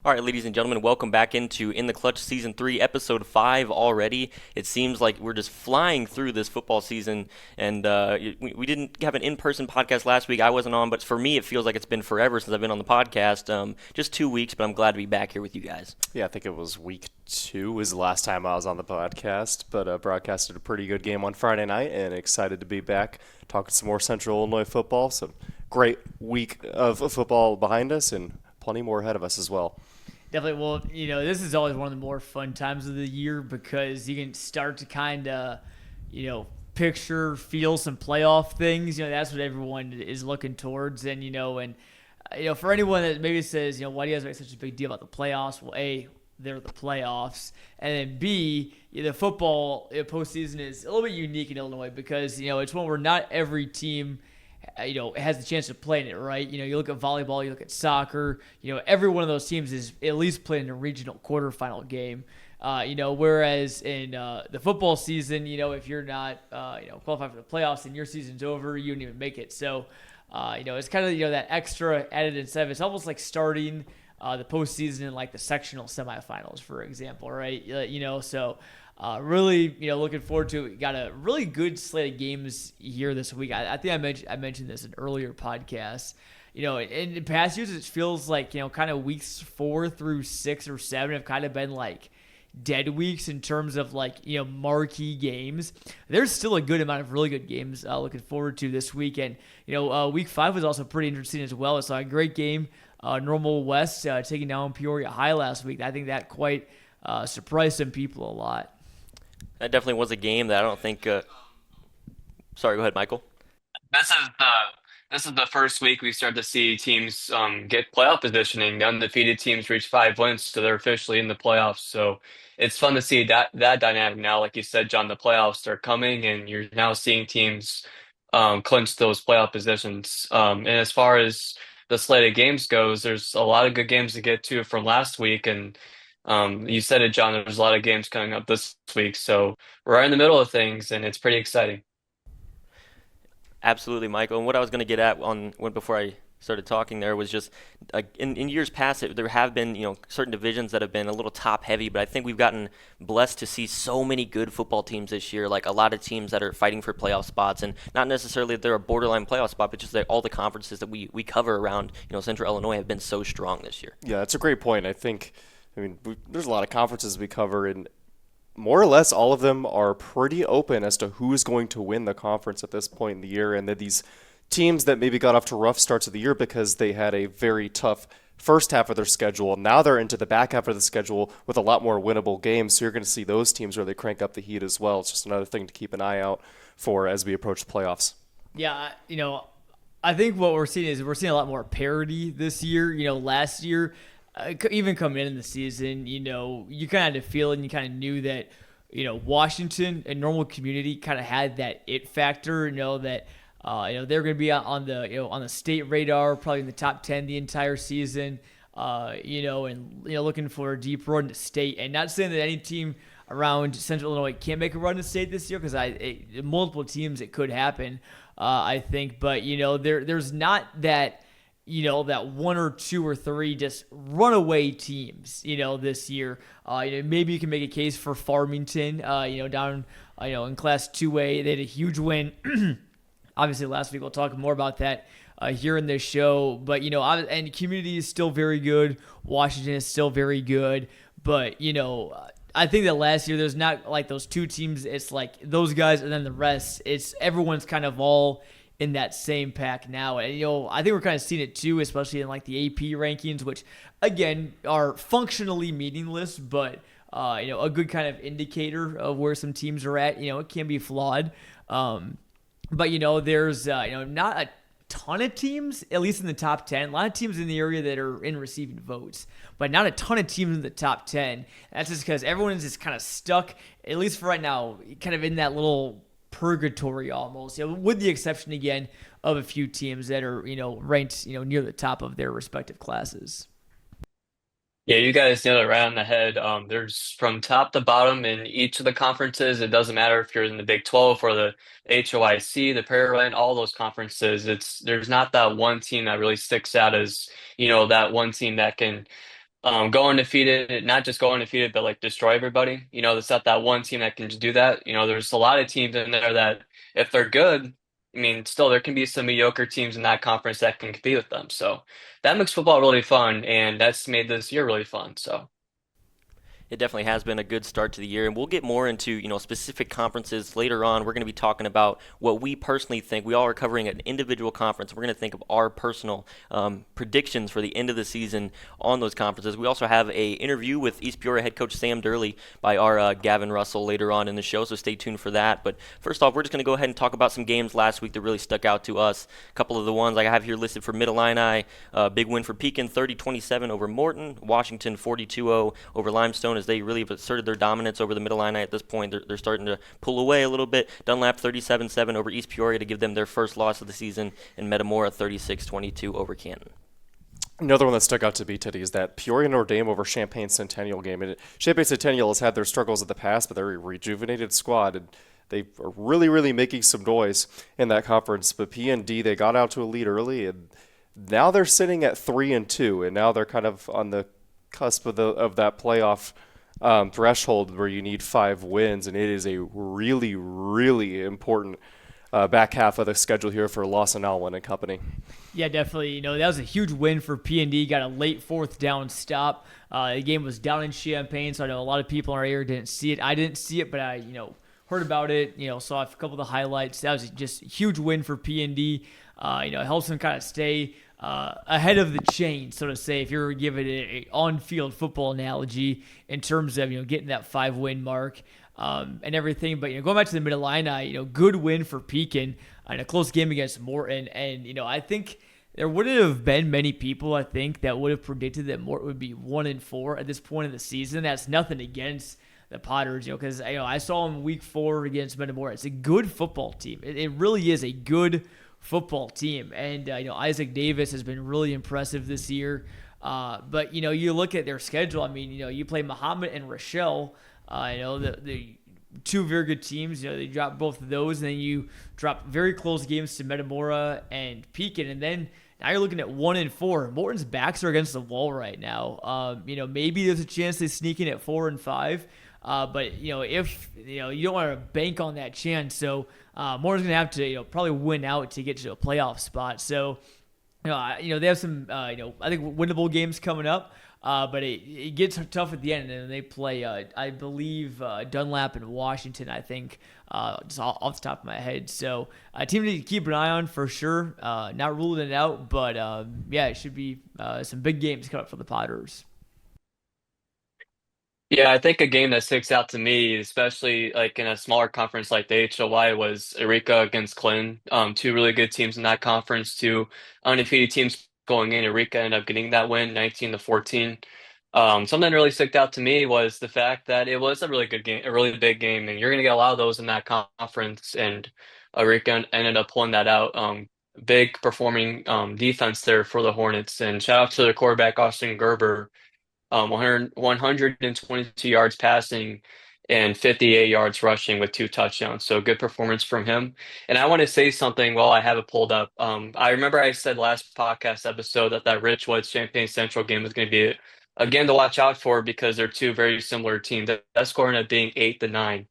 All right, ladies and gentlemen, welcome back into In the Clutch Season 3, Episode 5 already. It seems like we're just flying through this football season, and we didn't have an in-person podcast last week. I wasn't on, but for me, it feels like it's been forever since I've been on the podcast. Just 2 weeks, but I'm glad to be back here with you guys. Yeah, I think it was week 2 was the last time I was on the podcast, but broadcasted a pretty good game on Friday night and excited to be back talking some more Central Illinois football. Some great week of football behind us and plenty more ahead of us as well. Definitely. Well, this is always one of the more fun times of the year because you can start to kind of, picture, feel some playoff things. That's what everyone is looking towards. For anyone that maybe says, why do you guys make such a big deal about the playoffs? Well, A, they're the playoffs. And then B, the football postseason is a little bit unique in Illinois because, it's one where not every team has the chance to play in it, right? You look at volleyball, you look at soccer, every one of those teams is at least playing in a regional quarterfinal game. Whereas in the football season, if you're not, qualified for the playoffs and your season's over, you didn't even make it. So, it's kind of, that extra added incentive. It's almost like starting the postseason in like the sectional semifinals, for example, right? Really, looking forward to it. We got a really good slate of games here this week. I think I mentioned this in earlier podcasts. In past years, it feels like, kind of weeks 4 through 6 or 7 have kind of been like dead weeks in terms of like, marquee games. There's still a good amount of really good games looking forward to this weekend. Week 5 was also pretty interesting as well. It's a great game. Normal West taking down Peoria High last week. I think that quite surprised some people a lot. That definitely was a game that I don't think. Sorry, go ahead, Michael. This is the this is the first week we start to see teams get playoff positioning. The undefeated teams reach 5 wins, so they're officially in the playoffs. So it's fun to see that dynamic now. Like you said, John, the playoffs are coming, and you're now seeing teams clinch those playoff positions. And as far as the slate of games goes, there's a lot of good games to get to from last week, and you said it, John. There's a lot of games coming up this week, so we're right in the middle of things, and it's pretty exciting. Absolutely, Michael. And what I was going to get at before I started talking there was just in years past, there have been certain divisions that have been a little top heavy, but I think we've gotten blessed to see so many good football teams this year. Like a lot of teams that are fighting for playoff spots, and not necessarily that they're a borderline playoff spot, but just that all the conferences that we cover around Central Illinois have been so strong this year. Yeah, that's a great point. There's a lot of conferences we cover, and more or less all of them are pretty open as to who is going to win the conference at this point in the year. And that these teams that maybe got off to rough starts of the year because they had a very tough first half of their schedule. Now they're into the back half of the schedule with a lot more winnable games. So you're going to see those teams really crank up the heat as well. It's just another thing to keep an eye out for as we approach the playoffs. Yeah, I think what we're seeing is we're seeing a lot more parity this year. Last year, even coming in the season, you kind of had a feeling, you kind of knew that, Washington and Normal Community kind of had that it factor, that, they're going to be on the state radar, probably in the top 10 the entire season, looking for a deep run to state. And not saying that any team around Central Illinois can't make a run to state this year, because multiple teams it could happen, I think. But, there's not that that one or two or three just runaway teams, this year. Maybe you can make a case for Farmington, down, in Class 2A. They had a huge win. Obviously, last week we'll talk more about that here in this show. But, and Community is still very good. Washington is still very good. But, I think that last year there's not like those two teams. It's like those guys and then the rest. It's everyone's kind of all in that same pack now. And, I think we're kind of seeing it too, especially in like the AP rankings, which again are functionally meaningless, but, a good kind of indicator of where some teams are at. It can be flawed. But, there's, not a ton of teams, at least in the top 10. A lot of teams in the area that are in receiving votes, but not a ton of teams in the top 10. That's just because everyone is just kind of stuck, at least for right now, kind of in that little purgatory almost, with the exception again of a few teams that are ranked near the top of their respective classes. Yeah, you guys nailed it right on the head. There's from top to bottom in each of the conferences. It doesn't matter if you're in the Big 12 or the HOIC, the Prairie Land, all those conferences. There's not that one team that really sticks out as, that one team that can go undefeated, not just go undefeated, but like destroy everybody. There's not that one team that can just do that. There's a lot of teams in there that if they're good, I mean, still there can be some mediocre teams in that conference that can compete with them. So that makes football really fun, and that's made this year really fun. So. It definitely has been a good start to the year, and we'll get more into specific conferences later on. We're going to be talking about what we personally think. We all are covering an individual conference. We're going to think of our personal predictions for the end of the season on those conferences. We also have a interview with East Peoria head coach Sam Durley by our Gavin Russell later on in the show, so stay tuned for that. But first off, we're just going to go ahead and talk about some games last week that really stuck out to us. A couple of the ones I have here listed for Mid-Illini: big win for Pekin, 30-27 over Morton. Washington, 42-0 over Limestone, as they really have asserted their dominance over the Mid-Illini at this point. They're starting to pull away a little bit. Dunlap 37-7 over East Peoria to give them their first loss of the season, and Metamora 36-22 over Canton. Another one that stuck out to me, Teddy, is that Peoria Notre Dame over Champaign Centennial game. And Champaign Centennial has had their struggles in the past, but they're a rejuvenated squad, and they are really, really making some noise in that conference. But PND, they got out to a lead early, and now they're sitting at 3-2, and now they're kind of on the cusp of that playoff threshold where you need 5 wins, and it is a really, really important back half of the schedule here for Lawson Alwyn and company. Yeah, definitely. That was a huge win for P&D. Got a late 4th down stop. The game was down in Champaign, so I know a lot of people in our area didn't see it. I didn't see it, but I, heard about it. Saw a couple of the highlights. That was just a huge win for P&D. It helps them kind of stay ahead of the chain, so to say, if you're giving it an on-field football analogy in terms of getting that 5-win mark and everything. But going back to the Mid-Illini, good win for Pekin in a close game against Morton, and I think there wouldn't have been many people that would have predicted that Morton would be 1-4 at this point in the season. That's nothing against the Potters, because I saw them week 4 against Metamora. It's a good football team. It really is a good football team, and Isaac Davis has been really impressive this year. But you look at their schedule. I mean, you play Muhammad and Rochelle. The 2 very good teams. They drop both of those, and then you drop very close games to Metamora and Pekin, and then now you're looking at 1-4. Morton's backs are against the wall right now. Maybe there's a chance they sneak in at 4-5. But if you don't want to bank on that chance, so Morton's gonna have to probably win out to get to a playoff spot. So they have some I think winnable games coming up, but it gets tough at the end, and they play I believe Dunlap and Washington. I think just off the top of my head. So a team to keep an eye on for sure. Not ruling it out, but it should be some big games coming up for the Potters. Yeah, I think a game that sticks out to me, especially like in a smaller conference like the HOY, was Eureka against Clinton. 2 really good teams in that conference, 2 undefeated teams going in. Eureka ended up getting that win, 19-14. Something that really stuck out to me was the fact that it was a really good game, a really big game, and you're going to get a lot of those in that conference. And Eureka ended up pulling that out. Big performing defense there for the Hornets, and shout out to their quarterback Austin Gerber. 122 yards passing and 58 yards rushing with 2 touchdowns. So good performance from him. And I want to say something while I have it pulled up. I remember I said last podcast episode that Richwood Champaign Central game was going to be a game to watch out for because they're 2 very similar teams. That score ended up being 8-9.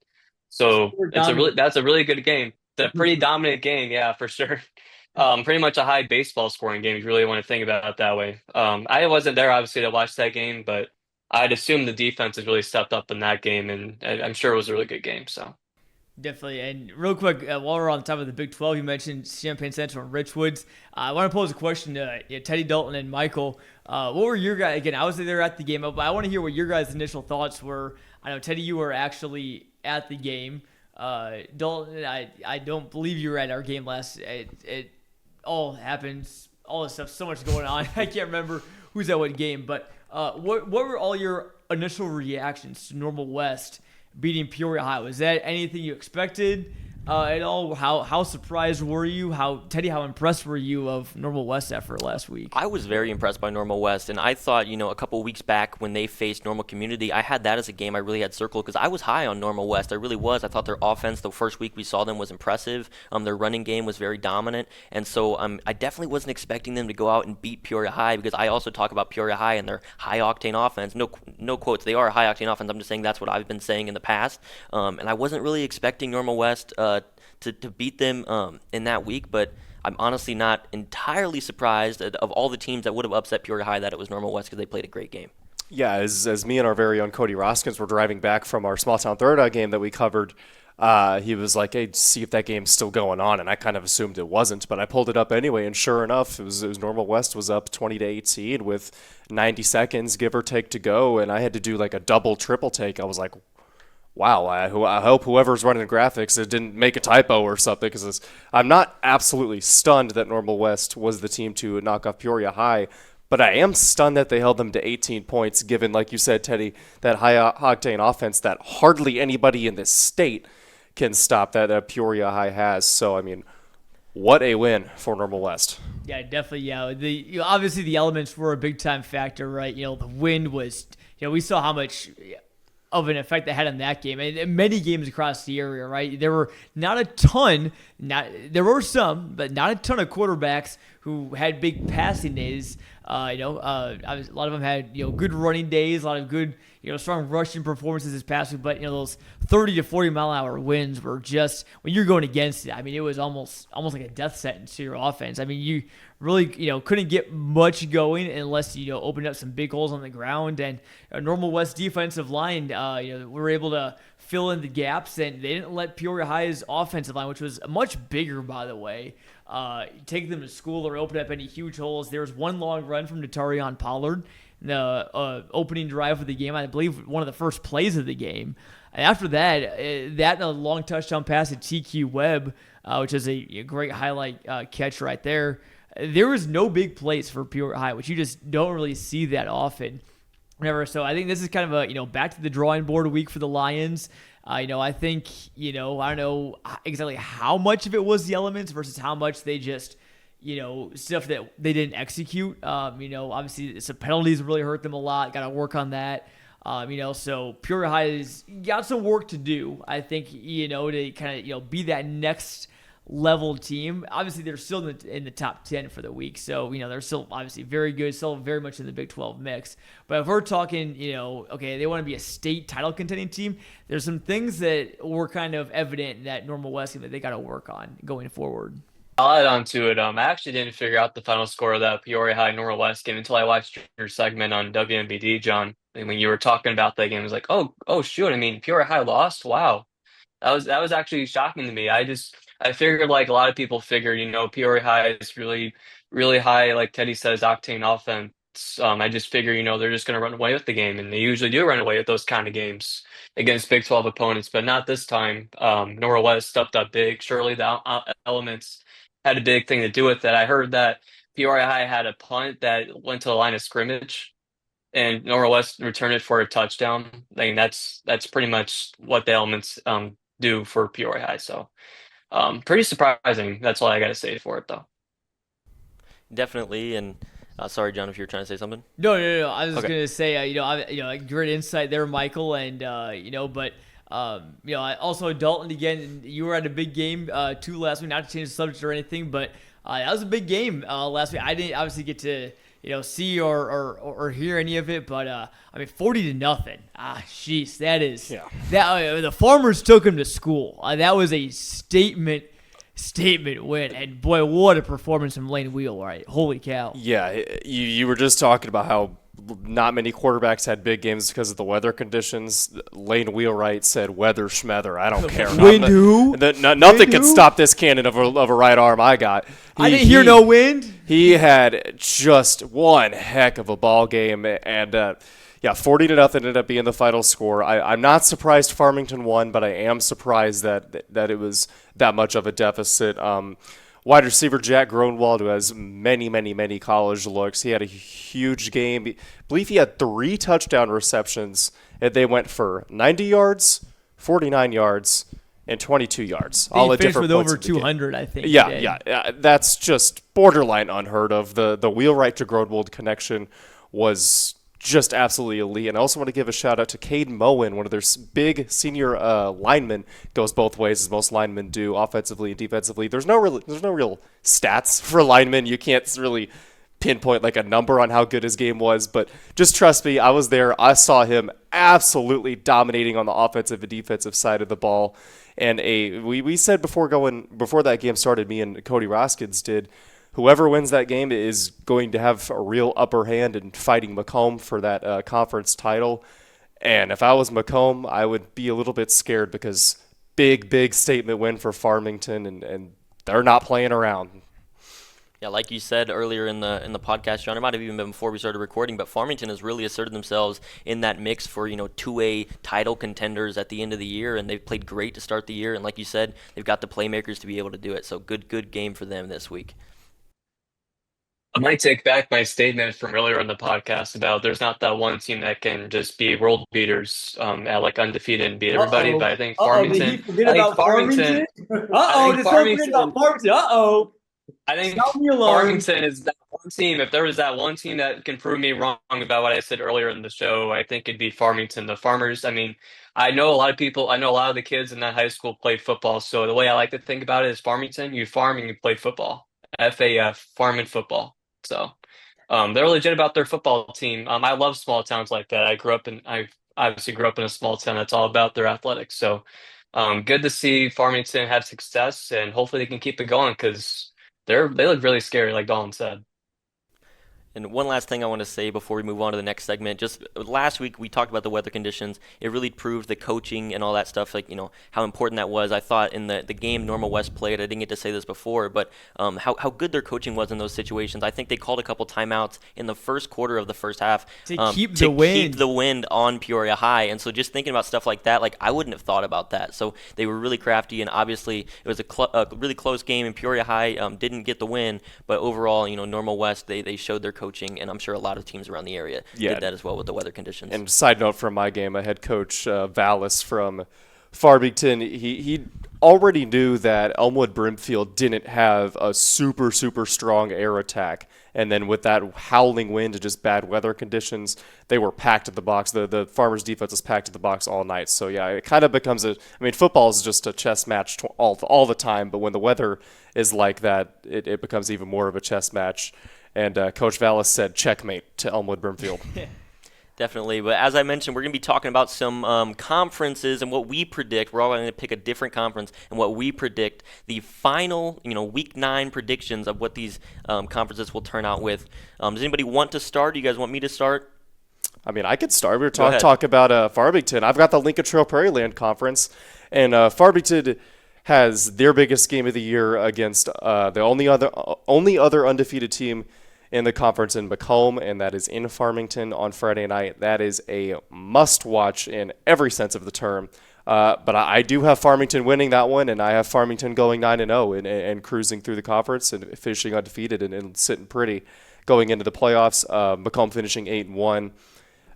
So that's a really good game. It's a pretty dominant game, yeah, for sure. Pretty much a high baseball scoring game if you really want to think about it that way. I wasn't there obviously to watch that game, but I'd assume the defense has really stepped up in that game, and I'm sure it was a really good game. So definitely. And real quick, while we're on top of the Big 12, you mentioned Champaign Central and Richwoods. I want to pose a question to Teddy Dalton and Michael. What were your guys? Again, I was there at the game, but I want to hear what your guys' initial thoughts were. I know Teddy, you were actually at the game. Dalton, I don't believe you were at our game last. It all happens, all this stuff, so much going on. I can't remember who's at what game, but what were all your initial reactions to Normal West beating Peoria High? Was that anything you expected? at all? How surprised were you? Teddy, how impressed were you of Normal West effort last week? I was very impressed by Normal West, and I thought, a couple weeks back when they faced Normal Community, I had that as a game I really had circled because I was high on Normal West. I really was. I thought their offense, the first week we saw them, was impressive. Their running game was very dominant, and so I definitely wasn't expecting them to go out and beat Peoria High because I also talk about Peoria High and their high-octane offense. No quotes. They are a high-octane offense. I'm just saying that's what I've been saying in the past, and I wasn't really expecting Normal West to beat them in that week, but I'm honestly not entirely surprised of all the teams that would have upset Peoria High that it was Normal West because they played a great game. Yeah, as me and our very own Cody Roskins were driving back from our small town third out game that we covered, he was like, "Hey, see if that game's still going on," and I kind of assumed it wasn't, but I pulled it up anyway, and sure enough, it was Normal West was up 20-18 with 90 seconds give or take to go, and I had to do like a double triple take. I was like, wow, I hope whoever's running graphics it didn't make a typo or something because I'm not absolutely stunned that Normal West was the team to knock off Peoria High, but I am stunned that they held them to 18 points given, like you said, Teddy, that high-octane offense that hardly anybody in this state can stop that Peoria High has. So, I mean, what a win for Normal West. Yeah, definitely. Yeah, obviously the elements were a big-time factor, right? The wind was, we saw how much of an effect they had on that game and many games across the area, right? There were not a ton, there were some, but not a ton of quarterbacks who had big passing days. A lot of them had good running days, a lot of good strong rushing performances this past week. But those 30 to 40 mile an hour winds were just when you're going against it. I mean, it was almost like a death sentence to your offense. I mean, you really couldn't get much going unless opened up some big holes on the ground. And a Normal West defensive line, were able to fill in the gaps, and they didn't let Peoria High's offensive line, which was much bigger, by the way, take them to school or open up any huge holes. There was one long run from Natarion Pollard in the opening drive of the game. I believe one of the first plays of the game. And after that, a long touchdown pass to TQ Webb, which is a great highlight catch right there. There was no big plays for Peoria High, which you just don't really see that often. So I think this is kind of a back to the drawing board week for the Lions. I think I don't know exactly how much of it was the elements versus how much they just stuff that they didn't execute. Obviously some penalties really hurt them a lot. Got to work on that. So Peoria High has got some work to do. I think to kind of be that next level team. Obviously, they're still in the top 10 for the week. So, they're still obviously very good, still very much in the Big 12 mix. But if we're talking, okay, they want to be a state title contending team, there's some things that were kind of evident that Normal West that they got to work on going forward. I'll add on to it. I actually didn't figure out the final score of that Peoria High Normal West game until I watched your segment on WMBD, John. And when you were talking about that game, I was like, oh shoot! I mean, Peoria High lost. Wow, that was actually shocking to me. I figured like a lot of people figured, Peoria High is really, really high, like Teddy says, octane offense. I just figure, they're just going to run away with the game, and they usually do run away with those kind of games against Big 12 opponents, but not this time. Norwell West stepped up big. Surely the elements had a big thing to do with that. I heard that Peoria High had a punt that went to the line of scrimmage, and Norwell West returned it for a touchdown. I mean, that's pretty much what the elements do for Peoria High. So. Pretty surprising. That's all I got to say for it, though. Definitely, and sorry, John, if you were trying to say something. No. I was just gonna say, great insight there, Michael, and but I also Dalton again. You were at a big game too last week. Not to change the subject or anything, but that was a big game last week. I didn't obviously get to see or hear any of it, but 40-0. Jeez, that is that the Farmers took him to school. That was a statement win, and boy, what a performance from Lane Wheelwright! Holy cow! Yeah, you were just talking about how not many quarterbacks had big games because of the weather conditions. Lane Wheelwright said, "Weather schmether, I don't care." Wind who? Nothing can stop this cannon of a right arm I got. I didn't hear no wind. He had just one heck of a ball game, and 40-0 ended up being the final score. I'm not surprised Farmington won, but I am surprised that it was that much of a deficit. Wide receiver Jack Gronwald, who has many college looks, he had a huge game. I believe he had 3 touchdown receptions, and they went for 90 yards, 49 yards, and 22 yards. They All at finished different with points over of the game. 200, I think. Yeah. That's just borderline unheard of. The wheelwright to Grodwold connection was just absolutely elite. And I also want to give a shout out to Cade Moen, one of their big senior linemen. Goes both ways, as most linemen do, offensively and defensively. There's no real stats for linemen. You can't really pinpoint like a number on how good his game was, but just trust me, I was there. I saw him absolutely dominating on the offensive and defensive side of the ball. And we said before that game started, me and Cody Roskins did, whoever wins that game is going to have a real upper hand in fighting Macomb for that conference title. And if I was Macomb, I would be a little bit scared because big statement win for Farmington, and they're not playing around. Yeah, like you said earlier in the podcast, John, it might have even been before we started recording, but Farmington has really asserted themselves in that mix for, 2A title contenders at the end of the year, and they've played great to start the year. And like you said, they've got the playmakers to be able to do it. So good game for them this week. I might take back my statement from earlier in the podcast about there's not that one team that can just be world beaters at like undefeated and beat everybody. But I think Farmington. Did he forget about Farmington? Did someone forget about Farmington? I think Stop me alone. Farmington is that one team. If there was that one team that can prove me wrong about what I said earlier in the show, I think it'd be Farmington. The Farmers, I mean, I know a lot of the kids in that high school played football. So the way I like to think about it is Farmington, you farm and you play football. FAF, farm and football. So they're legit about their football team. I love small towns like that. I obviously grew up in a small town that's all about their athletics. So good to see Farmington have success, and hopefully they can keep it going because they look really scary, like Dalton said. And one last thing I want to say before we move on to the next segment. Just last week we talked about the weather conditions. It really proved the coaching and all that stuff, like, how important that was. I thought in the game Normal West played, I didn't get to say this before, but how good their coaching was in those situations. I think they called a couple timeouts in the first quarter of the first half to keep the wind on Peoria High. And so just thinking about stuff like that, like I wouldn't have thought about that. So they were really crafty, and obviously it was a really close game, and Peoria High didn't get the win, but overall, Normal West, they showed their coaching, and I'm sure a lot of teams around the area did that as well with the weather conditions. And side note from my game, I had Coach Vallis from Farmington. He already knew that Elmwood Brimfield didn't have a super strong air attack, and then with that howling wind and just bad weather conditions, they were packed at the box. The Farmers defense was packed at the box all night. So yeah, it kind of becomes football is just a chess match all the time, but when the weather is like that, it becomes even more of a chess match. And Coach Vallis said checkmate to Elmwood Brimfield. Definitely. But as I mentioned, we're going to be talking about some conferences and what we predict. We're all going to pick a different conference and what we predict the final, week 9 predictions of what these conferences will turn out with. Does anybody want to start? Do you guys want me to start? I could start. We were talk about Farmington. I've got the Lincoln Trail Prairie Land Conference, and Farmington has their biggest game of the year against the only other undefeated team in the conference in Macomb, and that is in Farmington on Friday night. That is a must-watch in every sense of the term. But I do have Farmington winning that one, and I have Farmington going 9-0 and cruising through the conference and finishing undefeated and sitting pretty going into the playoffs. Macomb finishing 8-1.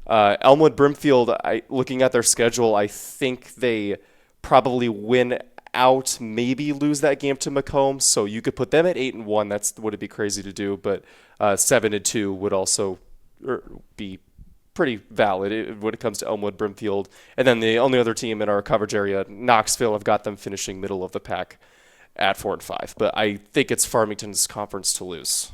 Elmwood Brimfield, looking at their schedule, I think they probably win out, maybe lose that game to Macomb, so you could put them at 8-1. That's would it be crazy to do, but 7-2 would also be pretty valid when it comes to Elmwood Brimfield. And then the only other team in our coverage area, Knoxville, I've got them finishing middle of the pack at 4-5. But I think it's Farmington's conference to lose.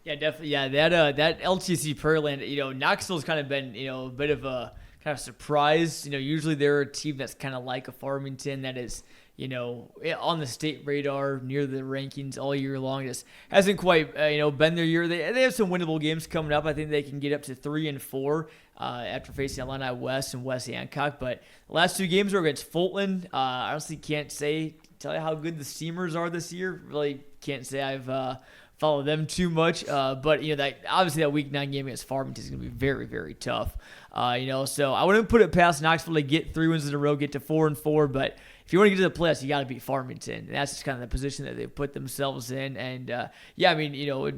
Yeah, definitely. Yeah, that LTC Prairie Land, Knoxville's kind of been, a bit of a kind of surprise. Usually they're a team that's kind of like a Farmington that is, on the state radar, near the rankings all year long. Just hasn't quite, been their year. They have some winnable games coming up. I think they can get up to 3-4 after facing Illini West and West Hancock. But the last 2 games were against Fulton. I honestly can't tell you how good the Steamers are this year. Really can't say I've followed them too much. But that obviously that Week 9 game against Farmington is going to be very, very tough. So I wouldn't put it past Knoxville to get 3 wins in a row, get to 4-4, but if you want to get to the playoffs, you got to beat Farmington. And that's just kind of the position that they've put themselves in. And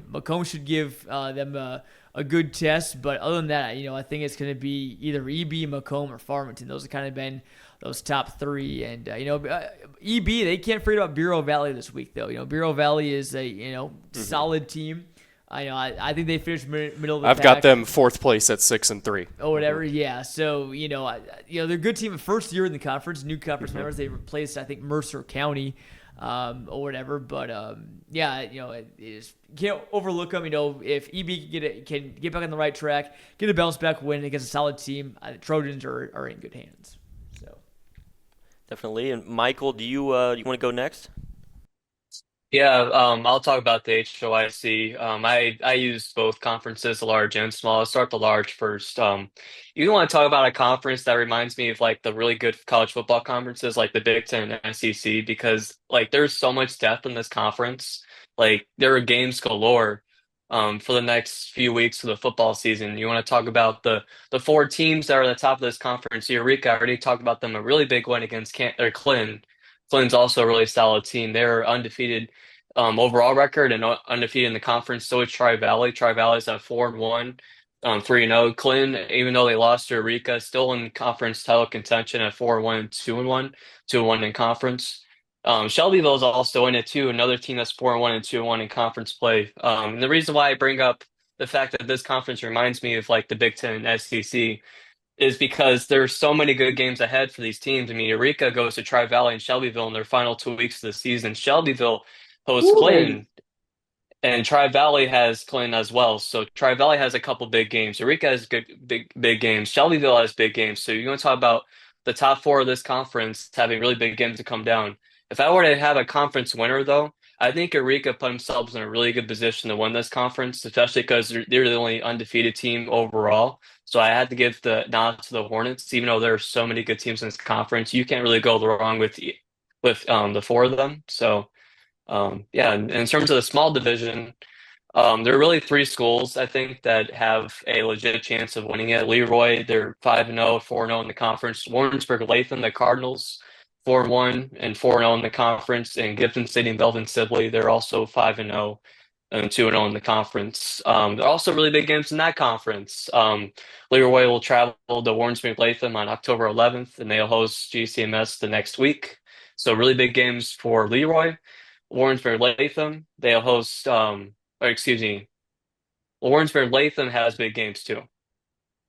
Macomb should give them a good test. But other than that, I think it's going to be either EB, Macomb, or Farmington. Those have kind of been those top three. And EB, they can't forget about Bureau Valley this week, though. Bureau Valley is a solid team. I think they finished middle of the pack. I've got them 4th place at 6-3. Oh, whatever. Yeah. So they're a good team. First year in the conference, new conference members. They replaced, I think, Mercer County, or whatever. But you can't overlook them. If EB can get back on the right track, get a bounce back win against a solid team, the Trojans are in good hands. So definitely. And Michael, do you want to go next? Yeah, I'll talk about the HOIC. I use both conferences, the large and small. I'll start the large first. You want to talk about a conference that reminds me of like the really good college football conferences, like the Big Ten and SEC, because like there's so much depth in this conference. Like there are games galore for the next few weeks of the football season. You want to talk about the 4 teams that are at the top of this conference. Eureka, I already talked about them. A really big one against Clinton. Clinton's also a really solid team. They're undefeated overall record and undefeated in the conference. So is Tri-Valley. Tri-Valley's at 4-1, 3-0. Clinton, even though they lost to Eureka, still in conference title contention at 4-1, 2-1, 2-1 in conference. Shelbyville's also in it too, another team that's 4-1 and 2-1 in conference play. And the reason why I bring up the fact that this conference reminds me of like the Big Ten and SEC is because there's so many good games ahead for these teams. I mean, Eureka goes to Tri-Valley and Shelbyville in their final 2 weeks of the season. Shelbyville hosts Clinton, and Tri-Valley has Clinton as well. So Tri-Valley has a couple big games. Eureka has big games. Shelbyville has big games. So you're going to talk about the top 4 of this conference having really big games to come down. If I were to have a conference winner, though, I think Eureka put themselves in a really good position to win this conference, especially because they're the only undefeated team overall. So I had to give the nod to the Hornets, even though there are so many good teams in this conference. You can't really go wrong with the 4 of them. So in terms of the small division, there are really 3 schools I think that have a legit chance of winning it. Leroy, they're 5-0, 4-0 in the conference. Warrensburg-Latham, the Cardinals, 4-1 and 4-0 in the conference, and Gibson City and Belvin Sibley, they're also 5-0 and 2-0 in the conference. There are also really big games in that conference. Leroy will travel to Warrensburg-Latham on October 11th, and they'll host GCMS the next week. So really big games for Leroy. Warrensburg-Latham, they'll host, Warrensburg-Latham has big games too.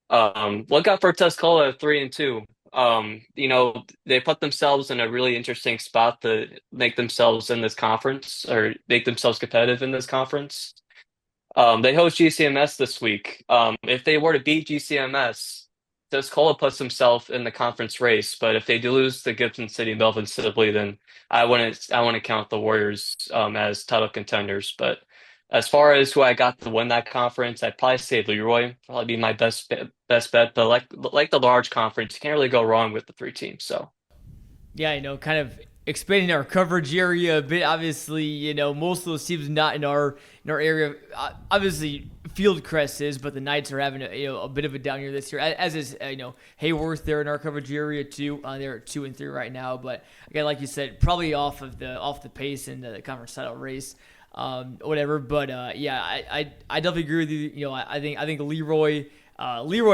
Look out for Tuscola at 3-2. They put themselves in a really interesting spot to make themselves in this conference or make themselves competitive in this conference. They host GCMS this week. If they were to beat GCMS, Tuscola puts himself in the conference race. But if they do lose to Gibson City and Belvin Sibley, then I wouldn't count the Warriors as title contenders. But as far as who I got to win that conference, I'd probably say Leroy. Probably be my best bet. But like the large conference, you can't really go wrong with the 3 teams. So, yeah, kind of expanding our coverage area a bit. Obviously, most of those teams not in our area. Obviously, Fieldcrest is, but the Knights are having a bit of a down year this year. As is Hayworth. They're in our coverage area too. They're at 2-3 right now. But again, like you said, probably off the pace in the conference title race. Whatever, but I definitely agree with you. I think Leroy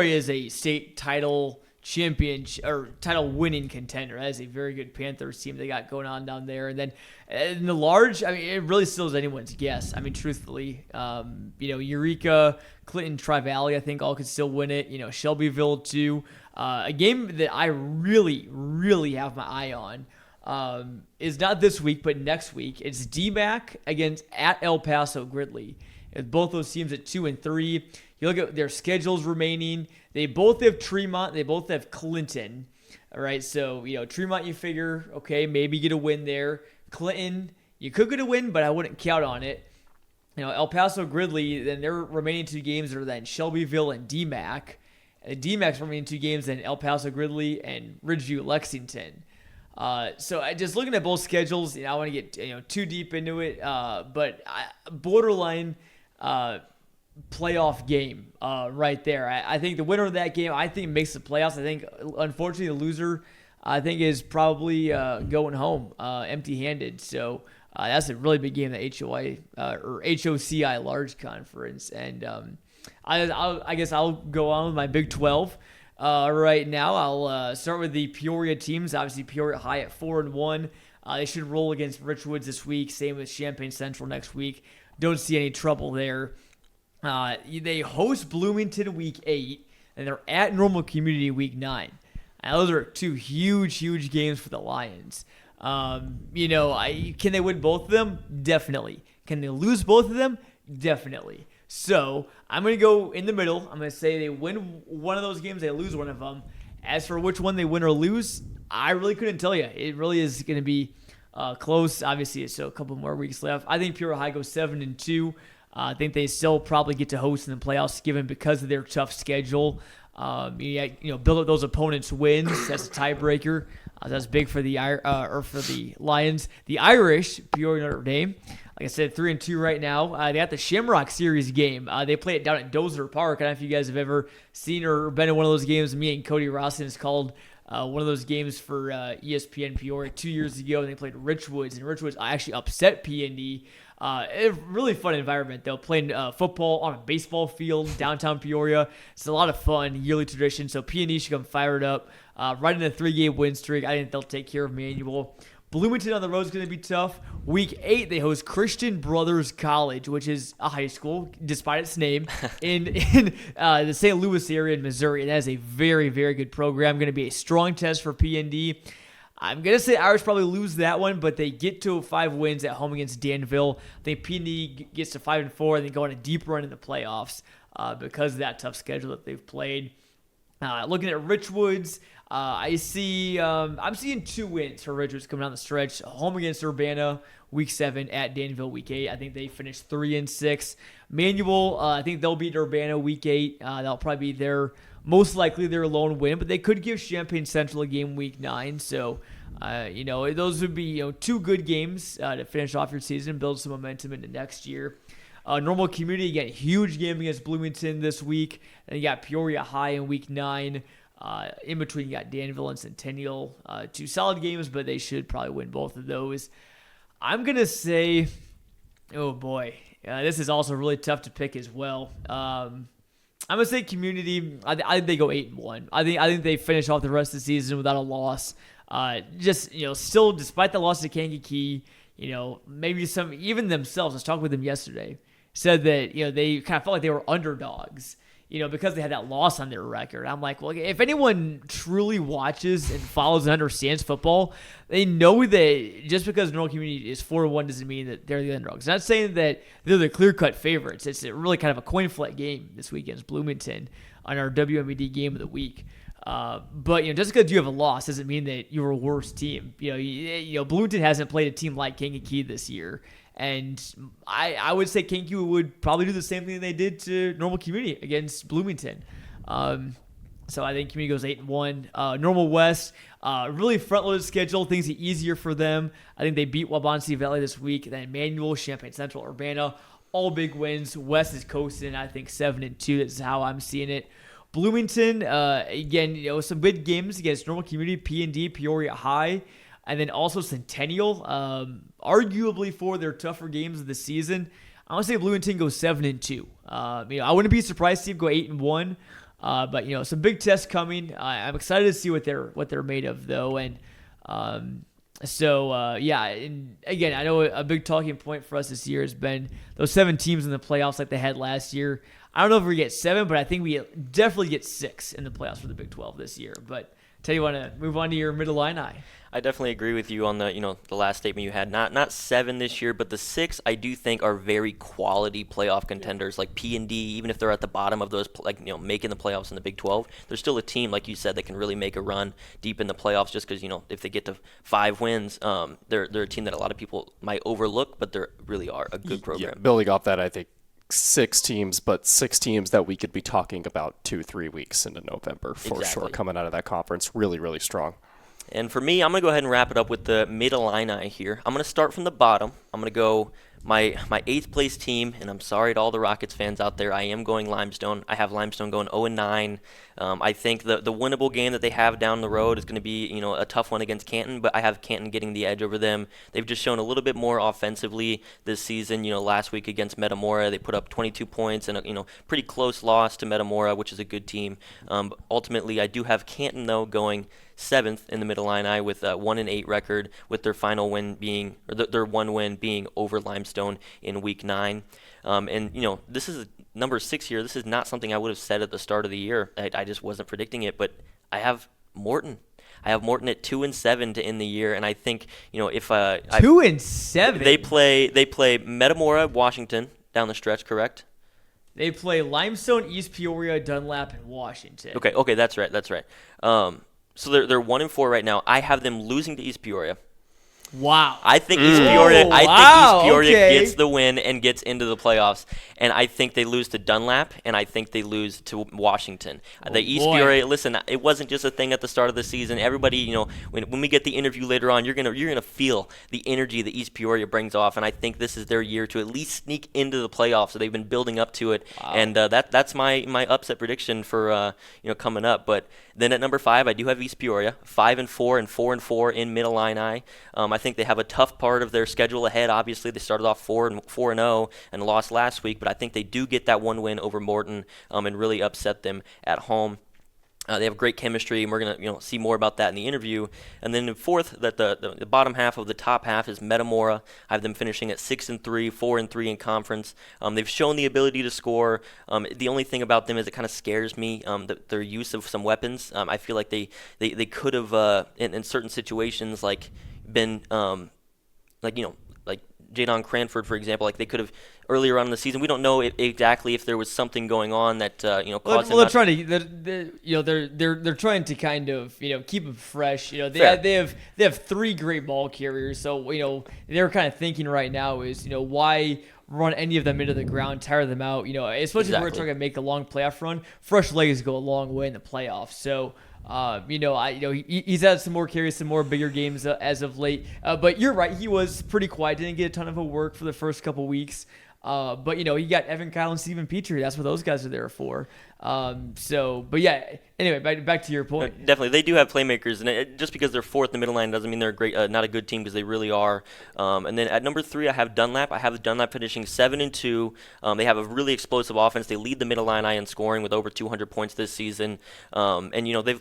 is a state title champion or title winning contender. That is a very good Panthers team they got going on down there. And then in the large, I mean, it really still is anyone's guess. I mean, truthfully, Eureka, Clinton, Tri-Valley, I think all could still win it. Shelbyville too. A game that I really, really have my eye on. Is not this week, but next week. It's DMAC at El Paso Gridley. It's both those teams at 2-3. You look at their schedules remaining. They both have Tremont. They both have Clinton. All right, so Tremont, you figure, okay, maybe get a win there. Clinton, you could get a win, but I wouldn't count on it. El Paso Gridley, then their remaining 2 games are then Shelbyville and DMAC. And DMAC's remaining 2 games then El Paso Gridley and Ridgeview Lexington. So just looking at both schedules, I want to get too deep into it, but borderline playoff game right there. I think the winner of that game, I think, makes the playoffs. I think, unfortunately, the loser I think is probably going home empty-handed. So that's a really big game, the HOI or HOCI large conference. And I guess I'll go on with my Big 12 right now. I'll start with the Peoria teams. Obviously, Peoria High at 4-1. They should roll against Richwoods this week. Same with Champaign Central next week. Don't see any trouble there. They host Bloomington week 8, and they're at Normal Community week 9. And those are two huge games for the Lions. Can they win both of them? Definitely. Can they lose both of them? Definitely. So I'm going to go in the middle. I'm going to say they win one of those games, they lose one of them. As for which one they win or lose, I really couldn't tell you. It really is going to be close. Obviously, so a couple more weeks left. I think Peoria High goes 7-2. I think they still probably get to host in the playoffs, given because of their tough schedule. Build up those opponents' wins. That's a tiebreaker. That's big for the Lions. The Irish, Peoria Notre Dame. Like I said, 3-2 right now. They got the Shamrock Series game. They play it down at Dozer Park. I don't know if you guys have ever seen or been in one of those games. Me and Cody Rossin has called one of those games for ESPN Peoria 2 years ago, and they played Richwoods, and Richwoods actually upset PND. A really fun environment, though, playing football on a baseball field downtown Peoria. It's a lot of fun, yearly tradition, so PND should come fired up. Right in a 3-game win streak. I think they'll take care of Manual. Bloomington on the road is going to be tough. Week 8, they host Christian Brothers College, which is a high school, despite its name, in the St. Louis area in Missouri. That is a very, very good program. Going to be a strong test for PND. I'm going to say Irish probably lose that one, but they get to 5 wins at home against Danville. I think PND gets to 5-4 and then go on a deep run in the playoffs because of that tough schedule that they've played. Looking at Richwoods, I'm seeing 2 wins for Richwoods coming down the stretch. Home against Urbana, week 7, at Danville, week 8. I think they finished 3-6. Manual, I think they'll beat Urbana week 8. That'll probably be most likely their lone win, but they could give Champaign Central a game week 9. So, those would be 2 good games to finish off your season, build some momentum into next year. Normal Community, again, huge game against Bloomington this week. And you got Peoria High in week 9. In between, you got Danville and Centennial. 2 solid games, but they should probably win both of those. I'm going to say, oh boy, this is also really tough to pick as well. I'm going to say Community. I think they go 8-1. I think they finish off the rest of the season without a loss. Still, despite the loss to Kankakee, maybe even themselves, I was talking with them yesterday, said that, they kind of felt like they were underdogs, because they had that loss on their record. I'm like, well, if anyone truly watches and follows and understands football, they know that just because Normal Community is 4-1 doesn't mean that they're the underdogs. Not saying that they're the clear-cut favorites. It's really kind of a coin flip game this week against Bloomington on our WMED game of the week. But just because you have a loss doesn't mean that you're a worse team. Bloomington hasn't played a team like Kankakee this year, and I would say Kankakee would probably do the same thing they did to Normal Community against Bloomington. So I think Community goes 8-1. Normal West, really front-loaded schedule, things are easier for them. I think they beat Wabansie Valley this week. Then Manual, Champaign Central, Urbana, all big wins. West is coasting, I think 7-2. That's how I'm seeing it. Bloomington, again, some good games against Normal Community, P&D, Peoria High, and then also Centennial. Arguably for their tougher games of the season, I want to say Bloomington goes 7-2. I wouldn't be surprised to see them go 8-1. But some big tests coming. I'm excited to see what they're made of, though, and and again, I know a big talking point for us this year has been those 7 teams in the playoffs like they had last year. I don't know if we get 7, but I think we definitely get 6 in the playoffs for the Big 12 this year. But tell you want to move on to your Middle Illini. I definitely agree with you on the last statement you had. Not 7 this year, but the 6 I do think are very quality playoff contenders, like P&D. Even if they're at the bottom of those, making the playoffs in the Big 12, they're still a team, like you said, that can really make a run deep in the playoffs. Just because if they get to 5 wins, they're a team that a lot of people might overlook, but they really are a good program. Yeah, building off that, I think 6 teams, but 6 teams that we could be talking about 2-3 weeks into November for sure, coming out of that conference. Really, really strong. And for me, I'm going to go ahead and wrap it up with the Mid-Illini here. I'm going to start from the bottom. I'm going to go My eighth place team, and I'm sorry to all the Rockets fans out there, I am going Limestone. I have Limestone going 0-9. I think the winnable game that they have down the road is going to be a tough one against Canton, but I have Canton getting the edge over them. They've just shown a little bit more offensively this season. Last week against Metamora, they put up 22 points and a pretty close loss to Metamora, which is a good team. But ultimately, I do have Canton though going 7th in the Middle Illini with a 1-8 record, with their final win being, or their one win being over Limestone in Week 9. And this is number 6 here. This is not something I would have said at the start of the year. I just wasn't predicting it, but I have Morton. I have Morton at 2-7 to end the year, and I think if 2-7, they play Metamora, Washington down the stretch, correct? They play Limestone, East Peoria, Dunlap, and Washington. Okay, that's right. So they're 1-4 right now. I have them losing to East Peoria. Wow. I think East Peoria. Gets the win and gets into the playoffs, and I think they lose to Dunlap, and I think they lose to Washington. East Peoria. Listen, it wasn't just a thing at the start of the season. Everybody, when we get the interview later on, you're gonna feel the energy that East Peoria brings off, and I think this is their year to at least sneak into the playoffs. So they've been building up to it, and that's my upset prediction for coming up. But then at number 5, I do have East Peoria, 5-4 and 4-4 in Middle Illini. I think they have a tough part of their schedule ahead. Obviously, they started off 4-0 and lost last week, but I think they do get that one win over Morton and really upset them at home. They have great chemistry, and we're gonna see more about that in the interview. And then in 4th, that the bottom half of the top half is Metamora. I have them finishing at 6-3, 4-3 in conference. They've shown the ability to score. The only thing about them is it kind of scares me, their use of some weapons. I feel like they could have in certain situations been like Jadon Cranford, for example, they could have earlier on in the season. We don't know exactly if there was something going on that caused them. They're trying to kind of keep them fresh. They have 3 great ball carriers, so they're kind of thinking right now is why run any of them into the ground, tire them out. Especially if we're trying to make a long playoff run. Fresh legs go a long way in the playoffs. So. He's had some more carries, some more bigger games as of late. But you're right, he was pretty quiet. Didn't get a ton of work for the first couple weeks. But you got Evan Kyle and Stephen Petrie. That's what those guys are there for. But yeah. Anyway, back to your point. Definitely, they do have playmakers, and just because they're 4th in the middle line doesn't mean they're great, not a good team, because they really are. And then at number 3, I have Dunlap. I have the Dunlap finishing 7-2. They have a really explosive offense. They lead the middle line in scoring with over 200 points this season. And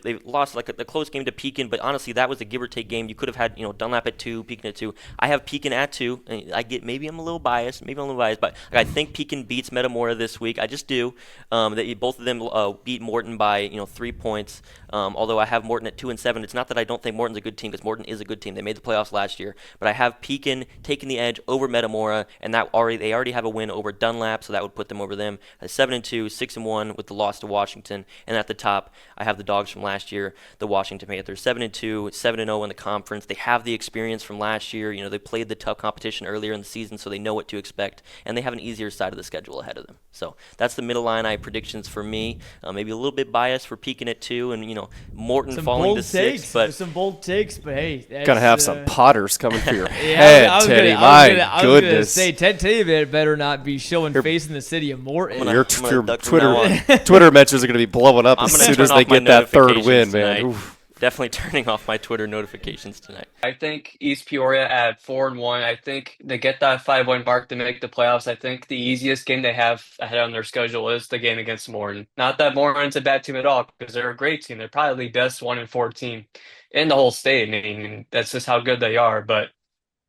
they've lost a close game to Pekin, but honestly, that was a give or take game. You could have had Dunlap at 2, Pekin at 2. I have Pekin at 2. And maybe I'm a little biased, but I think Pekin beats Metamora this week. I just do. That both of them beat Morton by 3 points. Although I have Morton at 2-7, it's not that I don't think Morton's a good team, because Morton is a good team. They made the playoffs last year, but I have Pekin taking the edge over Metamora, and they already have a win over Dunlap, so that would put them over them at 7-2, 6-1 with the loss to Washington. And at the top, I have the Dogs from last year, the Washington Panthers, 7-2, 7-0 in the conference. They have the experience from last year. They played the tough competition earlier in the season, so they know what to expect, and they have an easier side of the schedule ahead of them. So that's the Middle Illini predictions for me. Maybe a little bit biased for Pekin at 2, and Morton some falling to takes, 6. But some bold takes, but hey, that's, gonna have some Potters coming for your head, Teddy. My goodness. I was gonna say Teddy better not be showing face in the city of Morton. Your Twitter mentions are gonna be blowing up as soon as they get that 3rd win, man. Oof. Definitely turning off my Twitter notifications tonight. I think East Peoria at 4-1. I think they get that 5-1 mark to make the playoffs. I think the easiest game they have ahead on their schedule is the game against Morton. Not that Morton's a bad team at all, because they're a great team. They're probably the best 1-4 team in the whole state. I mean, that's just how good they are. But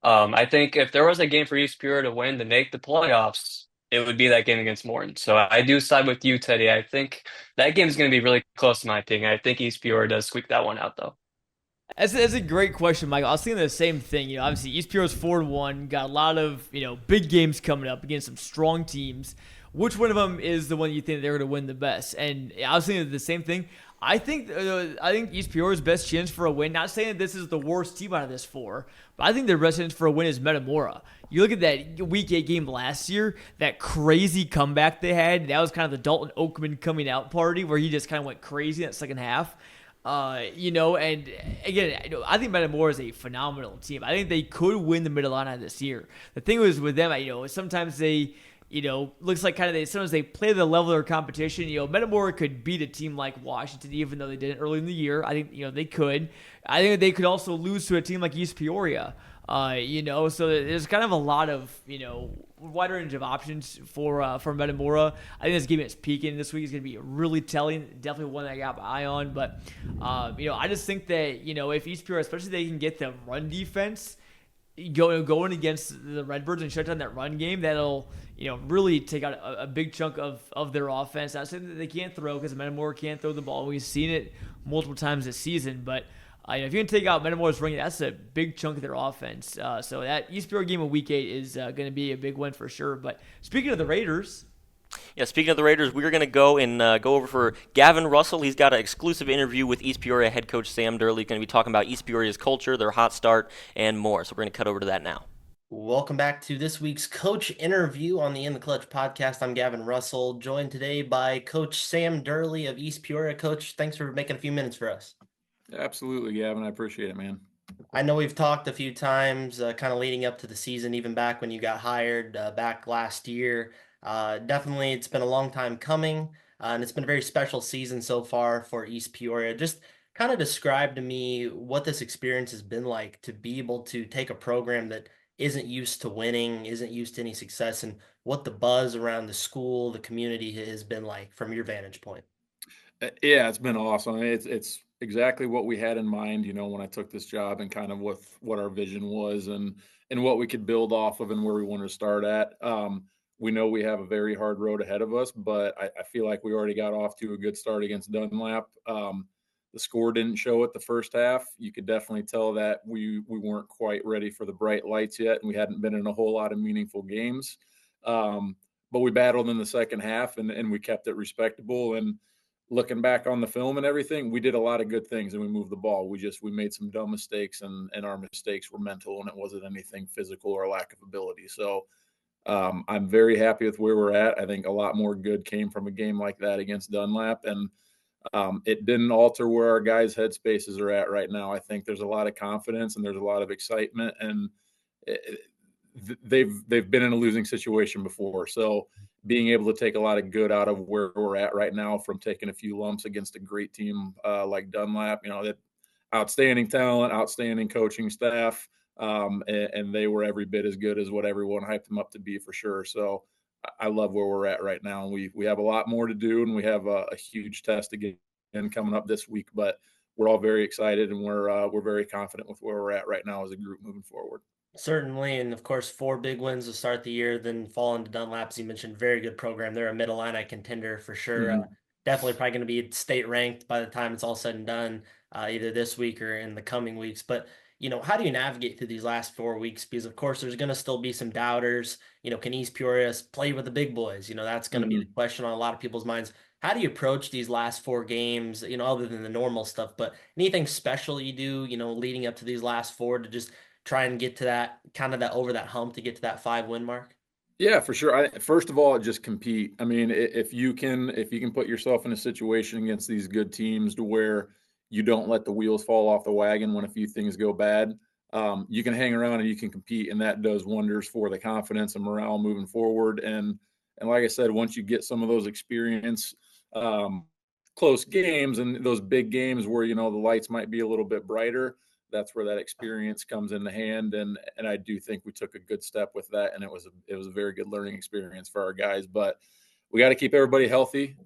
I think if there was a game for East Peoria to win to make the playoffs, it would be that game against Morton. So I do side with you, Teddy. I think that game is going to be really close, in my opinion. I think East Peoria does squeak that one out, though. That's a great question, Michael. I was thinking the same thing. Obviously East Peoria's 4-1, got a lot of big games coming up against some strong teams. Which one of them is the one you think they're going to win the best? And I was thinking the same thing. I think East Peoria's best chance for a win, not saying that this is the worst team out of this 4, but I think their best chance for a win is Metamora. You look at that Week 8 game last year, that crazy comeback they had. That was kind of the Dalton Oakman coming out party where he just kind of went crazy in that second half. And again, I think Metamora is a phenomenal team. I think they could win the Mid-Atlantic this year. The thing was with them, sometimes they, looks like sometimes they play the level of their competition. Metamora could beat a team like Washington, even though they didn't early in the year. I think, they could. I think they could also lose to a team like East Peoria. So there's kind of a lot of, wide range of options for Metamora. I think this game is peaking this week is going to be really telling. Definitely one that I got my eye on. But, I just think that, if East Peoria, especially they can get the run defense going against the Redbirds and shut down that run game, that'll, really take out a big chunk of their offense. Not saying that they can't throw because Metamora can't throw the ball. We've seen it multiple times this season, but if you can take out Metamora's running, that's a big chunk of their offense. So that East Peoria game of Week 8 is going to be a big win for sure. But speaking of the Raiders. Yeah, speaking of the Raiders, we're going to go and go over for Gavin Russell. He's got an exclusive interview with East Peoria head coach Sam Durley. Going to be talking about East Peoria's culture, their hot start, and more. So we're going to cut over to that now. Welcome back to this week's coach interview on the In the Clutch podcast. I'm Gavin Russell, joined today by Coach Sam Durley of East Peoria. Coach, thanks for making a few minutes for us. Absolutely, Gavin. I appreciate it, man. I know we've talked a few times kind of leading up to the season, even back when you got hired back last year. Definitely, it's been a long time coming, and it's been a very special season so far for East Peoria. Just kind of describe to me what this experience has been like to be able to take a program that isn't used to winning, isn't used to any success, and what the buzz around the school, the community has been like from your vantage point. Yeah, it's been awesome. I mean, it's exactly what we had in mind, when I took this job, and kind of what our vision was, and what we could build off of, and where we wanted to start at. We know we have a very hard road ahead of us, but I feel like we already got off to a good start against Dunlap. The score didn't show it the first half. You could definitely tell that we weren't quite ready for the bright lights yet, and we hadn't been in a whole lot of meaningful games. But we battled in the second half, and we kept it respectable. And looking back on the film and everything, we did a lot of good things, and we moved the ball. We made some dumb mistakes, and our mistakes were mental, and it wasn't anything physical or lack of ability. So I'm very happy with where we're at. I think a lot more good came from a game like that against Dunlap, and it didn't alter where our guys' headspaces are at right now. I think there's a lot of confidence and there's a lot of excitement, and they've been in a losing situation before. So being able to take a lot of good out of where we're at right now from taking a few lumps against a great team like Dunlap, that outstanding talent, outstanding coaching staff, and they were every bit as good as what everyone hyped them up to be, for sure. So I love where we're at right now. We have a lot more to do, and we have a huge test again coming up this week. But we're all very excited, and we're very confident with where we're at right now as a group moving forward. Certainly, and of course, 4 big wins to start the year, then fall into Dunlap, as you mentioned, very good program. They're a Mid-Atlantic contender for sure. Mm-hmm. Definitely probably going to be state ranked by the time it's all said and done, either this week or in the coming weeks. But how do you navigate through these last 4 weeks? Because of course, there's going to still be some doubters. Can East Peoria play with the big boys? That's going to be the question on a lot of people's minds. How do you approach these last 4 games? Other than the normal stuff, but anything special you do? Leading up to these last 4 to just try and get to that kind of that over that hump to get to that 5-win mark? Yeah, for sure. First of all, just compete. I mean, if you can put yourself in a situation against these good teams to where you don't let the wheels fall off the wagon when a few things go bad, you can hang around and you can compete, and that does wonders for the confidence and morale moving forward. And like I said, once you get some of those experience, close games and those big games where the lights might be a little bit brighter, that's where that experience comes in the hand. And I do think we took a good step with that, and it was a very good learning experience for our guys. But we got to keep everybody healthy.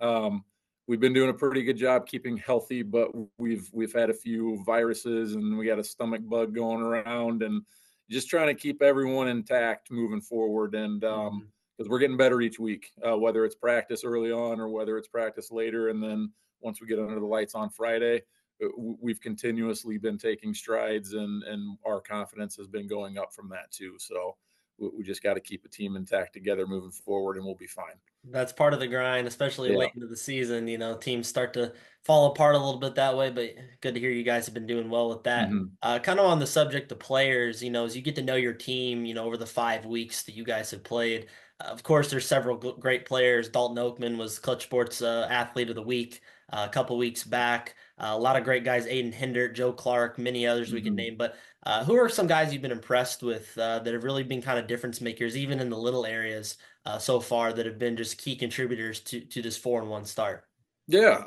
We've been doing a pretty good job keeping healthy, but we've had a few viruses, and we got a stomach bug going around, and just trying to keep everyone intact moving forward. And because we're getting better each week, whether it's practice early on or whether it's practice later, and then once we get under the lights on Friday, we've continuously been taking strides, and our confidence has been going up from that too. So we just got to keep a team intact together moving forward, and we'll be fine. That's part of the grind, especially late into the season. Teams start to fall apart a little bit that way, but good to hear you guys have been doing well with that. Kind of on the subject of players, as you get to know your team, over the 5 weeks that you guys have played, of course, there's several great players. Dalton Oakman was Clutch Sports Athlete of the Week a couple weeks back. A lot of great guys, Aiden Hindert, Joe Clark, many others we can name. But who are some guys you've been impressed with that have really been kind of difference makers, even in the little areas so far, that have been just key contributors to this 4-1 start? Yeah.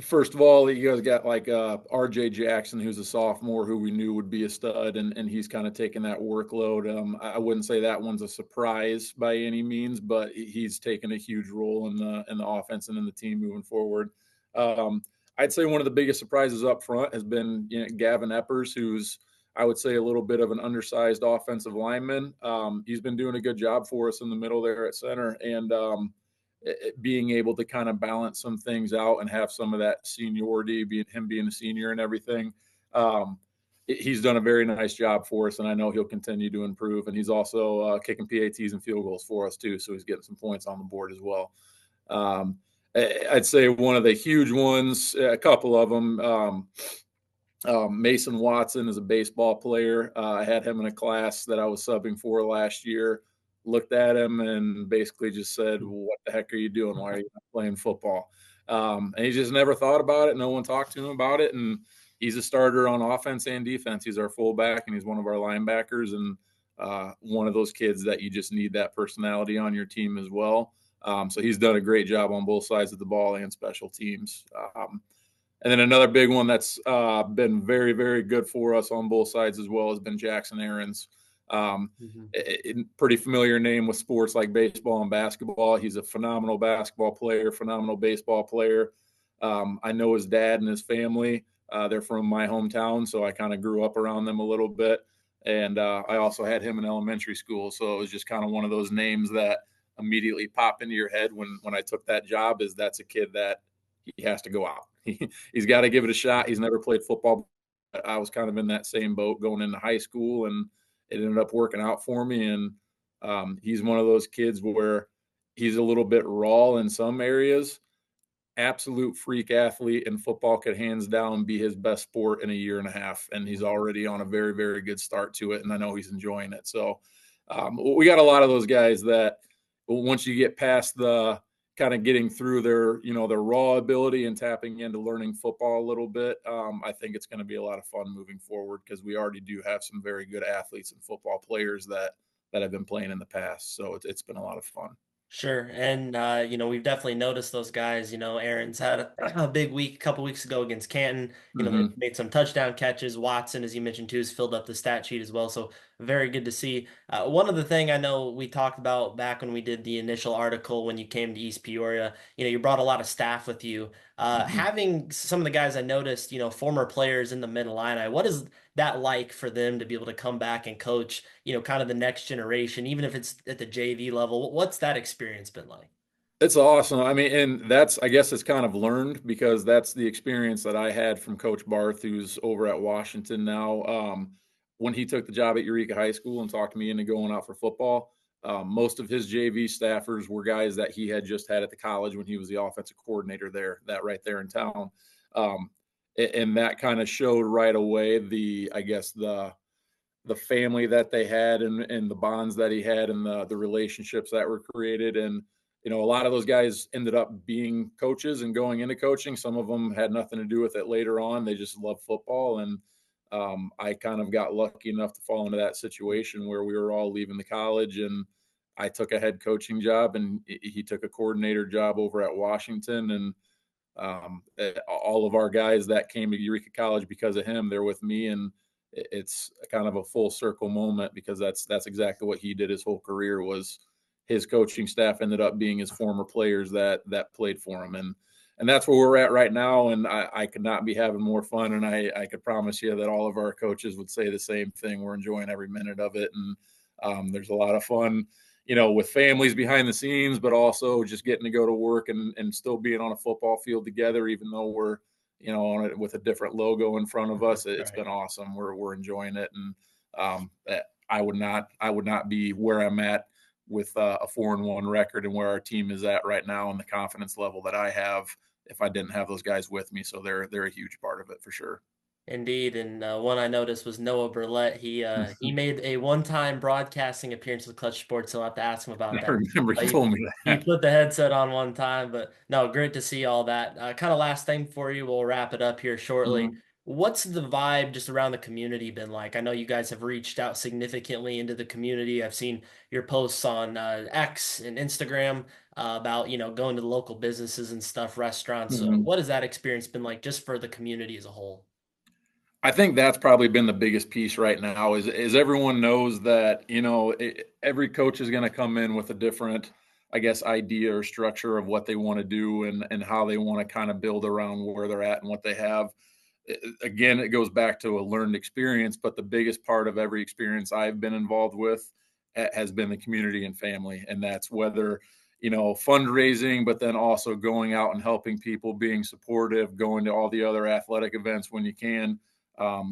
First of all, you guys got like RJ Jackson, who's a sophomore who we knew would be a stud, and he's kind of taking that workload. I wouldn't say that one's a surprise by any means, but he's taken a huge role in the offense and in the team moving forward. Um, I'd say one of the biggest surprises up front has been Gavin Eppers, who's I would say a little bit of an undersized offensive lineman. He's been doing a good job for us in the middle there at center, and being able to kind of balance some things out and have some of that seniority, him being a senior and everything. He's done a very nice job for us, and I know he'll continue to improve. And he's also kicking PATs and field goals for us too, so he's getting some points on the board as well. I'd say one of the huge ones, a couple of them. Mason Watson is a baseball player. I had him in a class that I was subbing for last year. Looked at him and basically just said, "What the heck are you doing? Why are you not playing football?" And he just never thought about it. No one talked to him about it. And he's a starter on offense and defense. He's our fullback and he's one of our linebackers, and one of those kids that you just need that personality on your team as well. So he's done a great job on both sides of the ball and special teams. And then another big one that's been very, very good for us on both sides as well has been Jackson Aarons. Pretty familiar name with sports like baseball and basketball. He's a phenomenal basketball player, phenomenal baseball player. I know his dad and his family. They're from my hometown, so I kind of grew up around them a little bit. And I also had him in elementary school, so it was just kind of one of those names that immediately pop into your head when I took that job. Is that's a kid that he has to go out. He's got to give it a shot. He's never played football. I was kind of in that same boat going into high school, and it ended up working out for me. And he's one of those kids where he's a little bit raw in some areas, absolute freak athlete, and football could hands down be his best sport in a year and a half. And he's already on a very, very good start to it. And I know he's enjoying it. So we got a lot of those guys that once you get past the kind of getting through their raw ability and tapping into learning football a little bit, I think it's going to be a lot of fun moving forward, because we already do have some very good athletes and football players that have been playing in the past. So it's been a lot of fun. Sure. And, we've definitely noticed those guys. Aaron's had a big week a couple weeks ago against Canton. They made some touchdown catches. Watson, as you mentioned too, has filled up the stat sheet as well. So very good to see. One other thing I know we talked about back when we did the initial article when you came to East Peoria, you brought a lot of staff with you. Having some of the guys I noticed, former players in the mid-Illini, what is that like for them to be able to come back and coach, kind of the next generation, even if it's at the JV level? What's that experience been like? It's awesome. I mean, and I guess it's kind of learned, because that's the experience that I had from Coach Barth, who's over at Washington now. When he took the job at Eureka High School and talked me into going out for football, most of his JV staffers were guys that he had just had at the college when he was the offensive coordinator there, that right there in town. And that kind of showed right away the family that they had, and the bonds that he had, and the relationships that were created. And a lot of those guys ended up being coaches and going into coaching. Some of them had nothing to do with it later on. They just love football. And I kind of got lucky enough to fall into that situation where we were all leaving the college, and I took a head coaching job, and he took a coordinator job over at Washington. And all of our guys that came to Eureka College because of him, they're with me. And it's kind of a full circle moment, because that's exactly what he did his whole career. Was his coaching staff ended up being his former players that played for him. And that's where we're at right now. And I could not be having more fun. And I could promise you that all of our coaches would say the same thing. We're enjoying every minute of it. And there's a lot of fun, with families behind the scenes, but also just getting to go to work and still being on a football field together, even though we're, on it with a different logo in front of us. It's been awesome. We're enjoying it. And I would not be where I'm at with a 4-1 record and where our team is at right now, and the confidence level that I have, if I didn't have those guys with me. So they're a huge part of it for sure. Indeed, and one I noticed was Noah Burlett. He made a one-time broadcasting appearance with Clutch Sports. So I'll have to ask him about I that. remember you He, told me he that. put the headset on one time, but no, great to see all that. Kind of last thing for you, we'll wrap it up here shortly. Mhm. What's the vibe just around the community been like? I know you guys have reached out significantly into the community. I've seen your posts on X and Instagram about going to the local businesses and stuff, restaurants. Mhm. What has that experience been like just for the community as a whole? I think that's probably been the biggest piece right now is everyone knows that, every coach is going to come in with a different, I guess, idea or structure of what they want to do and how they want to kind of build around where they're at and what they have. Again, it goes back to a learned experience, but the biggest part of every experience I've been involved with has been the community and family. And that's whether, fundraising, but then also going out and helping people, being supportive, going to all the other athletic events when you can,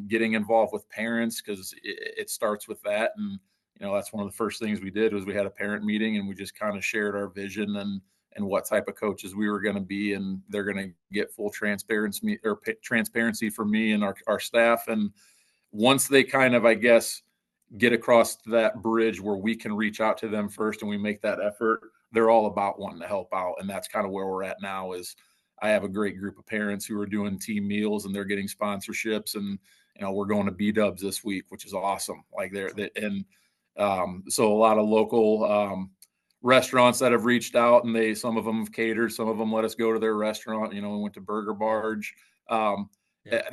getting involved with parents because it starts with that. And, that's one of the first things we did was we had a parent meeting and we just kind of shared our vision and what type of coaches we were going to be, and they're going to get full transparency from me and our staff. And once they kind of, I guess, get across that bridge where we can reach out to them first and we make that effort, they're all about wanting to help out. And that's kind of where we're at now is I have a great group of parents who are doing team meals and they're getting sponsorships, and we're going to B-dubs this week, which is awesome. Like so a lot of local restaurants that have reached out, and some of them have catered, some of them let us go to their restaurant. We went to Burger Barge.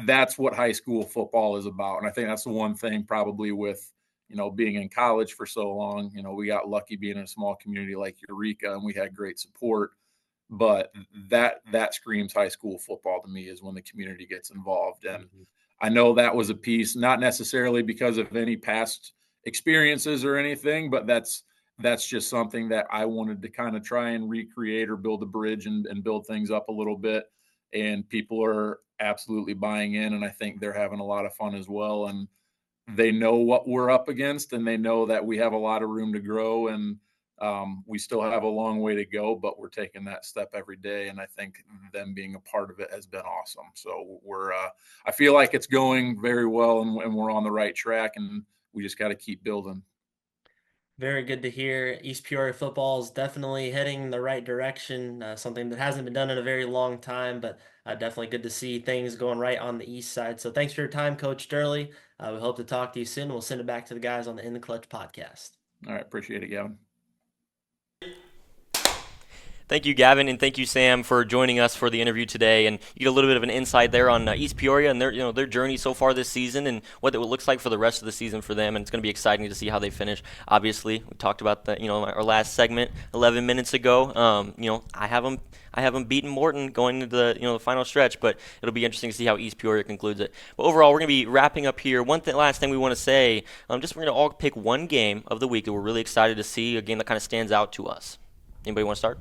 That's what high school football is about. And I think that's the one thing probably with, being in college for so long, we got lucky being in a small community like Eureka and we had great support. But that screams high school football to me is when the community gets involved. And I know that was a piece, not necessarily because of any past experiences or anything, but that's just something that I wanted to kind of try and recreate or build a bridge and build things up a little bit. And people are absolutely buying in, and I think they're having a lot of fun as well. And they know what we're up against, and they know that we have a lot of room to grow, and we still have a long way to go, but we're taking that step every day. And I think them being a part of it has been awesome. So I feel like it's going very well, and we're on the right track, and we just got to keep building. Very good to hear. East Peoria football is definitely heading in the right direction, something that hasn't been done in a very long time, but definitely good to see things going right on the east side. So thanks for your time, Coach Durley. We hope to talk to you soon. We'll send it back to the guys on the In the Clutch podcast. All right. Appreciate it, Gavin. Thank you, Gavin, and thank you, Sam, for joining us for the interview today. And you get a little bit of an insight there on East Peoria and their journey so far this season and what it looks like for the rest of the season for them. And it's going to be exciting to see how they finish. Obviously, we talked about that, our last segment 11 minutes ago. I have them beating Morton going into the final stretch, but it'll be interesting to see how East Peoria concludes it. But overall, we're going to be wrapping up here. Last thing we want to say, we're going to all pick one game of the week that we're really excited to see, a game that kind of stands out to us. Anybody want to start?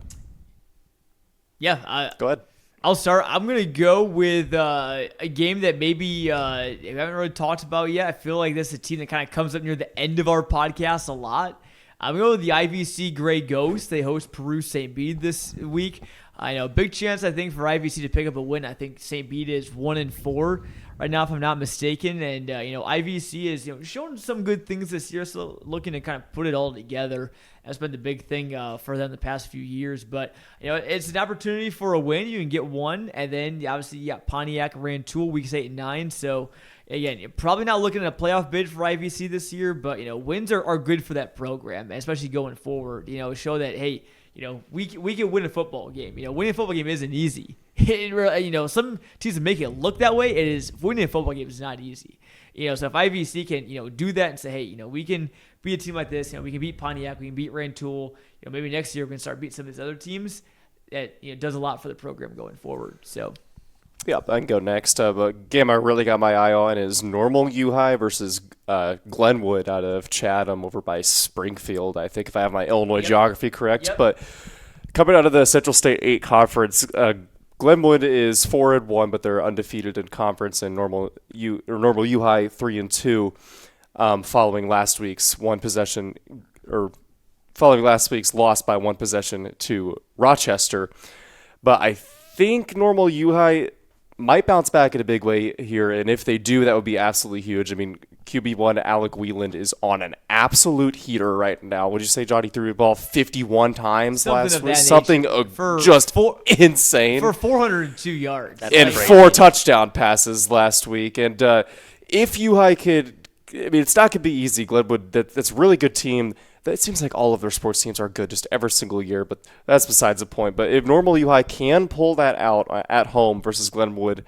Yeah, Go ahead. I'll start. I'm going to go with a game that maybe we haven't really talked about yet. I feel like this is a team that kind of comes up near the end of our podcast a lot. I'm going to go with the IVC Gray Ghosts. They host Peru St. Bede this week. I know, big chance, I think, for IVC to pick up a win. I think St. Bede is 1-4 right now, if I'm not mistaken. And, IVC is, showing some good things this year, so looking to kind of put it all together. That's been the big thing for them the past few years. But, it's an opportunity for a win. You can get one. And then, obviously, you got Pontiac, Rantoul, weeks 8 and 9. So, again, you're probably not looking at a playoff bid for IVC this year. But, wins are good for that program, especially going forward. Show that, hey, we can win a football game. Winning a football game isn't easy. Some teams make it look that way. It is winning a football game is not easy. So if IVC can do that and say, hey, we can beat a team like this. We can beat Pontiac. We can beat Rantoul. Maybe next year we can start beating some of these other teams. That does a lot for the program going forward. So. Yeah, I can go next. But game I really got my eye on is Normal U-High versus Glenwood out of Chatham over by Springfield. I think if I have my Illinois geography correct. Yep. But coming out of the Central State 8 conference, Glenwood is 4-1, but they're undefeated in conference, and Normal U-High 3-2, following last week's loss by one possession to Rochester. But I think Normal U-High might bounce back in a big way here, and if they do, that would be absolutely huge. I mean, QB1 Alec Wheeland is on an absolute heater right now. Would you say Johnny threw the ball 51 times last week? Something just insane. For 402 yards. And 4 touchdown passes last week. And if UI could, I mean, it's not going to be easy. Glenwood, that's a really good team. It seems like all of their sports teams are good just every single year, but that's besides the point. But if normal UI can pull that out at home versus Glenwood,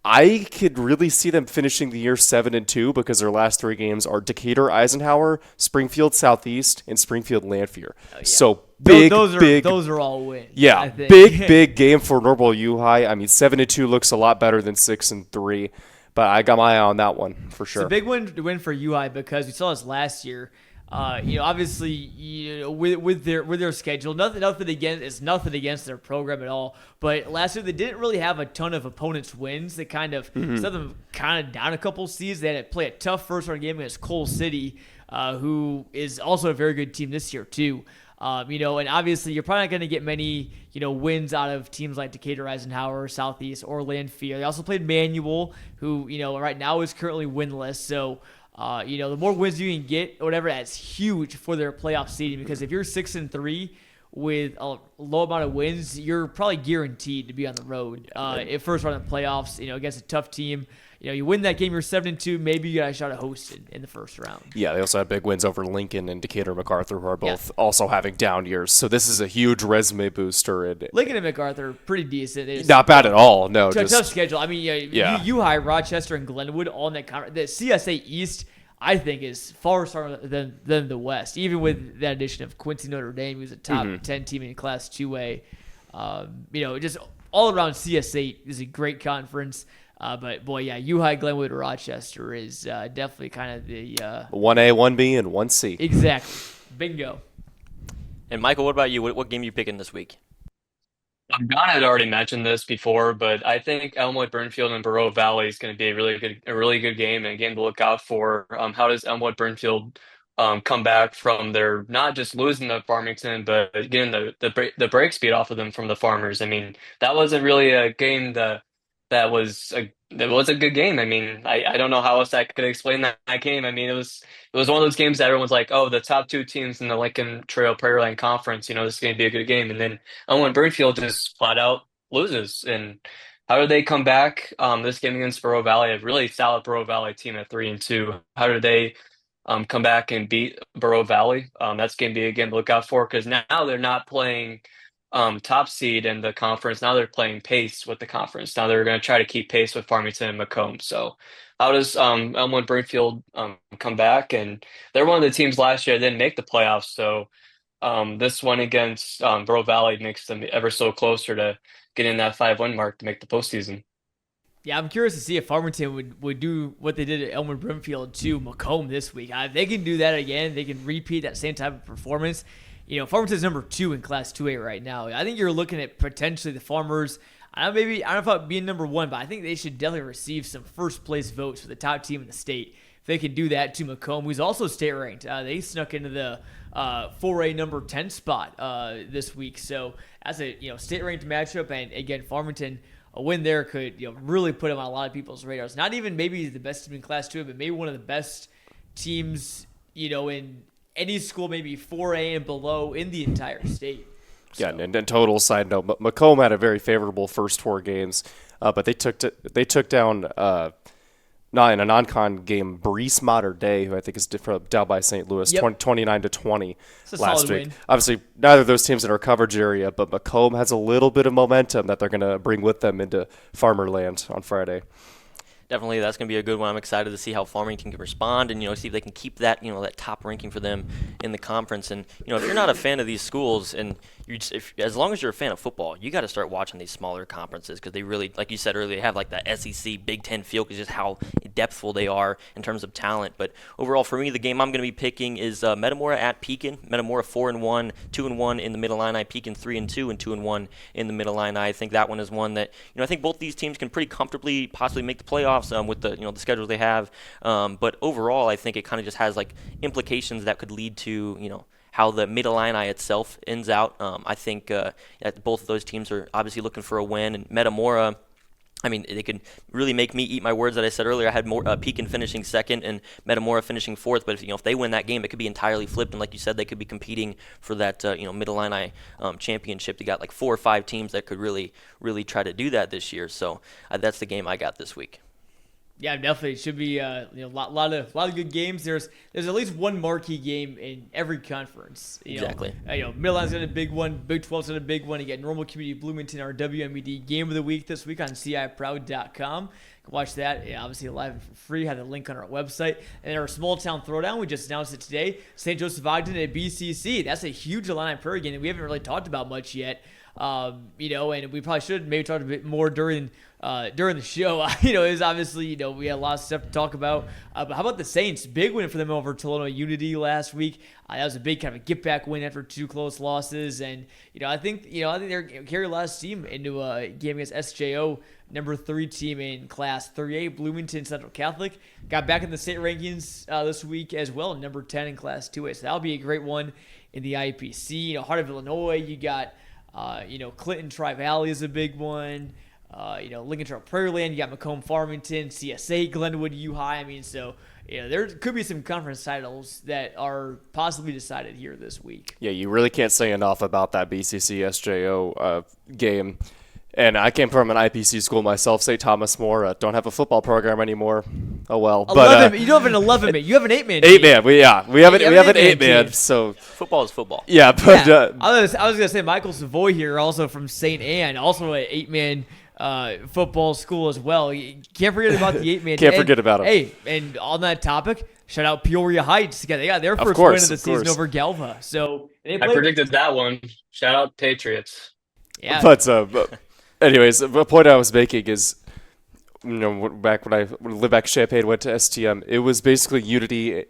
I could really see them finishing the year 7-2 because their last 3 games are Decatur, Eisenhower, Springfield Southeast, and Springfield Lanphier. Oh, yeah. So big, those are all wins. Yeah, big game for normal UI. I mean, 7-2 looks a lot better than 6-3, but I got my eye on that one for sure. It's a big win for UI because we saw this last year. Obviously, with their schedule, nothing against their program at all. But last year they didn't really have a ton of opponents' wins. They kind of set them kind of down a couple seeds. They had to play a tough first round game against Cole City, who is also a very good team this year too. And obviously you're probably not going to get many, wins out of teams like Decatur, Eisenhower, Southeast, or Lanphier. They also played Manual, who, right now is currently winless. So. The more wins you can get, or whatever, that's huge for their playoff seeding. Because if you're 6-3 with a low amount of wins, you're probably guaranteed to be on the road. If first round of the playoffs, against a tough team, you win that game, you're 7-2. Maybe you got a shot at hosting in the first round. Yeah, they also had big wins over Lincoln and Decatur MacArthur, who are both also having down years. So this is a huge resume booster. And Lincoln and MacArthur, pretty decent. Not bad at all. No, tough schedule. I mean, UI, Rochester, and Glenwood all in that conference. The CSA East, I think, is far stronger than the West, even with that addition of Quincy Notre Dame, who's a top 10 team in Class 2A. Just all around CSA is a great conference. But boy, yeah, UI, Glenwood, Rochester is definitely kind of the 1A, 1B, and 1C. Exactly. Bingo. And Michael, what about you? What game are you picking this week? Gon had already mentioned this before, but I think Elmwood, Burnfield, and Barrow Valley is going to be a really good game and a game to look out for. How does Elmwood, Burnfield come back from their not just losing to Farmington, but getting the break speed off of them from the Farmers? I mean, that wasn't really a game that was a good game. I mean, I don't know how else I could explain that game. I mean, it was one of those games that everyone's like, oh, the top 2 teams in the Lincoln Trail Prairie Line Conference, this is going to be a good game. And then Owen Burnfield just flat out loses. And how do they come back? This game against Barrow Valley, a really solid Barrow Valley team at 3-2. How do they come back and beat Barrow Valley? That's going to be a game to look out for because now they're not playing top seed in the conference. Now they're playing pace with the conference. Now they're going to try to keep pace with Farmington and Macomb. So how does Elmwood Burnfield come back? And they're one of the teams last year that didn't make the playoffs. So this one against Barrow Valley makes them ever so closer to getting that 5-win mark to make the postseason. Yeah, I'm curious to see if Farmington would do what they did at Elmwood Brimfield to Macomb this week. If they can do that again, they can repeat that same type of performance. Farmington's number 2 in Class 2A right now. I think you're looking at potentially the Farmers. I don't know about being number 1, but I think they should definitely receive some first place votes for the top team in the state. If they can do that to Macomb, who's also state ranked, they snuck into the 4A number 10 spot this week. So as a state ranked matchup, and again Farmington, a win there could really put them on a lot of people's radars. Not even maybe the best team in Class 2A, but maybe one of the best teams in any school, maybe 4A and below in the entire state. So. Yeah, and total side note, Macomb had a very favorable first 4 games, but they took down not in a non-con game Breese Mater Day, who I think is down by St. Louis, 29-20 last week. Obviously, neither of those teams in our coverage area, but Macomb has a little bit of momentum that they're going to bring with them into Farmerland on Friday. Definitely, that's going to be a good one. I'm excited to see how Farmington can respond and, see if they can keep that, that top ranking for them in the conference. And, if you're not a fan of these schools and as long as you're a fan of football, you got to start watching these smaller conferences because they really, like you said earlier, they have like that SEC Big Ten feel because just how depthful they are in terms of talent. But overall, for me, the game I'm going to be picking is Metamora at Pekin. Metamora 4-1, 2-1 in the Mid-Illini. Pekin 3-2 and 2-1 in the Mid-Illini. I think that one is one that, I think both these teams can pretty comfortably possibly make the playoffs with the the schedules they have. But overall, I think it kind of just has like implications that could lead to how the Mid-Illini itself ends out. I think that both of those teams are obviously looking for a win, and Metamora, I mean, they could really make me eat my words that I said earlier. I had Pekin finishing second and Metamora finishing fourth. But if they win that game, it could be entirely flipped. And like you said, they could be competing for that Mid-Illini championship. They got like 4 or 5 teams that could really try to do that this year. So that's the game I got this week. Yeah, definitely. It should be a lot of good games. There's at least one marquee game in every conference. Exactly. Mid-Atlantic's got a big one. Big 12's got a big one. You got Normal Community Bloomington, our WMED game of the week this week on CIProud.com. You can watch that, obviously live and for free. Have the link on our website. And our Small Town Throwdown, we just announced it today. St. Joseph Ogden at BCC. That's a huge Illini Prairie game that we haven't really talked about much yet. And we probably should maybe talk a bit more during the show. Is obviously, we had a lot of stuff to talk about. But how about the Saints? Big win for them over Toledo Unity last week. That was a big kind of a get-back win after 2 close losses. And, I think they're carry a lot of steam into a game against SJO, number 3 team in Class 3A, Bloomington Central Catholic. Got back in the state rankings this week as well, number 10 in Class 2A. So that'll be a great one in the IPC. Heart of Illinois, you got Clinton Tri-Valley is a big one. Lincoln Trail Prairie Land, you got Macomb Farmington, CSA, Glenwood, U-High. There could be some conference titles that are possibly decided here this week. Yeah, you really can't say enough about that BCC SJO game. And I came from an IPC school myself, St. Thomas More. Don't have a football program anymore. Oh well. You don't have an 11-man. You have an 8-man. 8-man. We have an 8-man. So football is football. Yeah, but I was gonna say Michael Savoy here, also from St. Anne, also an 8-man football school as well. You can't forget about the 8-man. Can't forget about him. Hey, and on that topic, shout out Peoria Heights. They got their first win of the season over Galva. So I predicted that one. Shout out Patriots. Yeah. But anyways, the point I was making is, back when I lived back in Champaign, went to STM, it was basically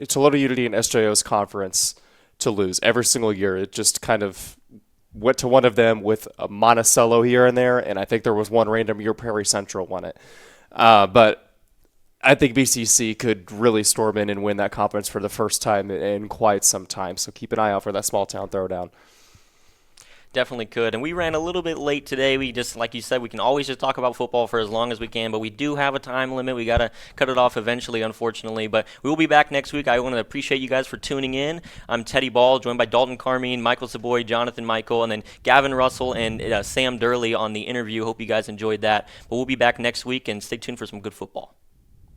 Toledo Unity and SJO's conference to lose every single year. It just kind of went to one of them with a Monticello here and there, and I think there was one random year Prairie Central won it. But I think BCC could really storm in and win that conference for the first time in quite some time. So keep an eye out for that Small Town Throwdown. Definitely could. And we ran a little bit late today. We just, like you said, we can always just talk about football for as long as we can, but we do have a time limit. We got to cut it off eventually, unfortunately. But we will be back next week. I want to appreciate you guys for tuning in. I'm Teddy Ball, joined by Dalton Carmien, Michael Savoy, Jonathan Michael, and then Gavin Russell and Sam Durley on the interview. Hope you guys enjoyed that. But we'll be back next week, and stay tuned for some good football.